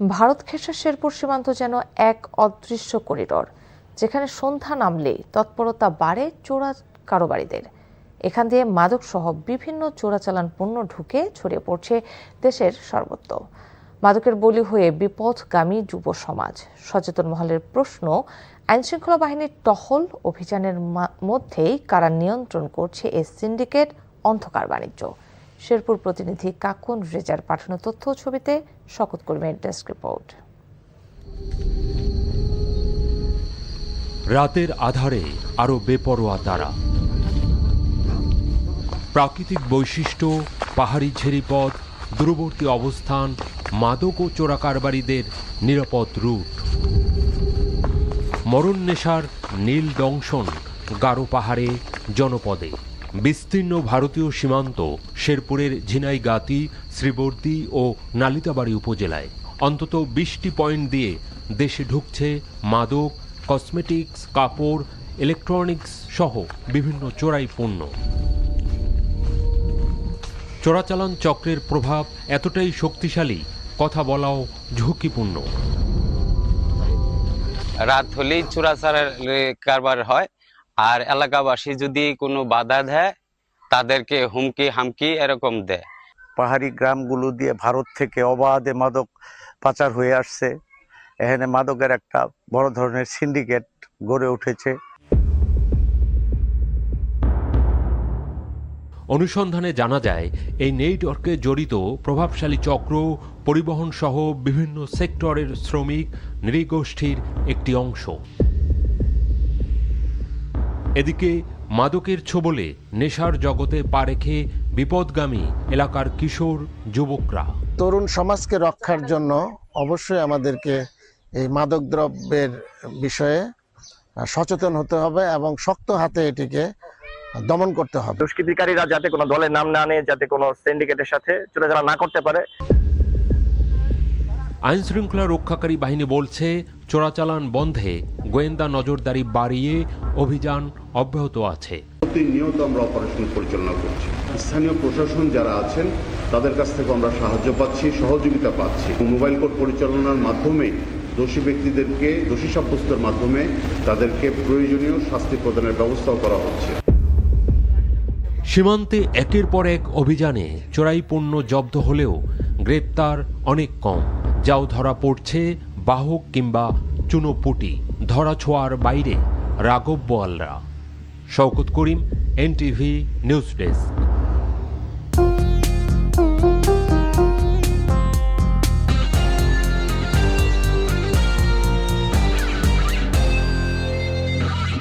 ভারত ঘেঁষা শেরপুর সীমান্ত যেন এক অদৃশ্য করিডোর, যেখানে সন্ধ্যা নামলেই তৎপরতা বাড়ে চোরা কারবারিদের। এখান দিয়ে মাদক সহ বিভিন্ন চোরাচালান পণ্য ঢুকে ছড়িয়ে পড়ছে দেশের সর্বত্র। মাদকের বলি হয়ে বিপথগামী যুব সমাজ। সচেতন মহলের প্রশ্ন, আইনশৃঙ্খলা বাহিনীর টহল অভিযানের মধ্যেই কারা নিয়ন্ত্রণ করছে এই সিন্ডিকেট অন্ধকার বাণিজ্য। শেরপুর প্রতিনিধি কাকুন রেজার পাঠানো তথ্য ছবিতে শকত করিমের ডেস্ক রিপোর্ট। রাতের আধারে আরো বেপরোয়া তারা। প্রাকৃতিক বৈশিষ্ট্য, পাহাড়ি ঝেরিপথ, দূরবর্তী অবস্থান, মাদক ও চোরা কারবারিদের নিরাপদ রুট। মরণ নেশার নীল দংশন গারো পাহাড়ে, জনপদে। বিস্তীর্ণ ভারতীয় সীমান্ত শেরপুরের ঝিনাইগাতি, শ্রীবর্দী ও নালিতাবাড়ী উপজেলায় অন্তত 20টি পয়েন্ট দিয়ে দেশে ঢুকছে মাদক, কসমেটিক্স, কাপড়, ইলেকট্রনিক্স সহ বিভিন্ন চোরাই পণ্য। চোরাচালান চক্রের প্রভাব এতটাই শক্তিশালী, কথা বলাও ঝুঁকিপূর্ণ। রাত হলেই চোরাচালান কারবার হয়, আর এলাকাবাসী যদি কোনো বাধা দেয় তাদেরকে হুমকি হামকি এরকম দেয়। পাহাড়ি গ্রামগুলো দিয়ে ভারত থেকে অবাধে মাদক পাচার হয়ে আসছে। এখানে মাদকের একটা বড় ধরনের সিন্ডিকেট গড়ে উঠেছে। অনুসন্ধানে জানা যায়, এই নেটওয়ার্কে জড়িত প্রভাবশালী চক্র পরিবহন সহ বিভিন্ন সেক্টরের শ্রমিক নৃগোষ্ঠীর একটি অংশ। এদিকে মাদকের ছোবলে নেশার জগতে পা রেখে বিপদগামী এলাকার কিশোর যুবকরা। তরুণ সমাজকে রক্ষার জন্য অবশ্যই আমাদেরকে এই মাদক দ্রব্যের বিষয়ে সচেতন হতে হবে এবং শক্ত হাতে এটিকে দমন করতে হবে। দুষ্কৃতিকারীরা যাতে কোনো দলের নাম না নেয়, যাতে কোনো সিন্ডিকেটের সাথে চোরাচালান না করতে পারে। আইন শৃঙ্খলা রক্ষাকারী বাহিনী বলছে, চোরাচালান বন্ধে গোয়েন্দা নজরদারি বাড়িয়ে অভিযান অব্যাহত আছে। প্রতিনিয়ত আমরা অপারেশন পরিচালনা করছি। স্থানীয় প্রশাসন যারা আছেন তাদের কাছ থেকে আমরা সাহায্য পাচ্ছি, সহযোগিতা পাচ্ছি। মোবাইল কোর্ট পরিচালনার মাধ্যমে দোষী ব্যক্তিদেরকে দোষী সাব্যস্তের মাধ্যমে তাদেরকে প্রয়োজনীয় শাস্তি প্রদানের ব্যবস্থাও করা হচ্ছে। সীমান্তে একের পর এক অভিযানে চোরাই পণ্য জব্দ হলেও গ্রেপ্তার অনেক কম। যাও ধরা পড়ছে বাহক কিংবা চুনোপুটি, ধরা ছোঁয়ার বাইরে রাঘব বোয়ালরা। শওকত করিম, NTV নিউজ ডেস্ক।